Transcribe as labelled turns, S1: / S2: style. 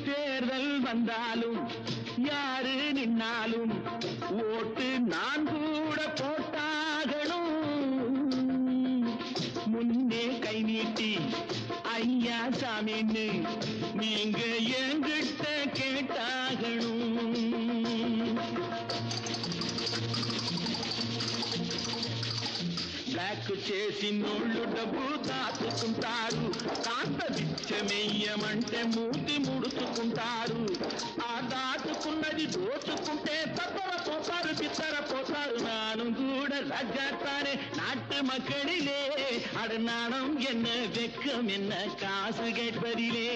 S1: தேர்தல் வந்தாலும் யாரு நின்னாலும் ஓட்டு நான் கூட போட்டாகணும். முன்னே கை நீட்டி ஐயா சாமின்னு நீங்க என்கிட்ட கேட்டாகணும். బ్లాక్ చేసి నోళ్ళు డబ్బు దాచుకుంటారు. కాంత బిచ్చమెయ్యమంటే మూతి ముడుచుకుంటారు. ఆ దాచుకున్నది దోచుకుంటే తప్పర పోతారు, బిత్తర పోతారు. நானும் கூட ராஜாத்தானே நாட்டு மக்களிலே. அட நாணம் என்ன வெக்கம் என்ன காசு கேட்பதிலே.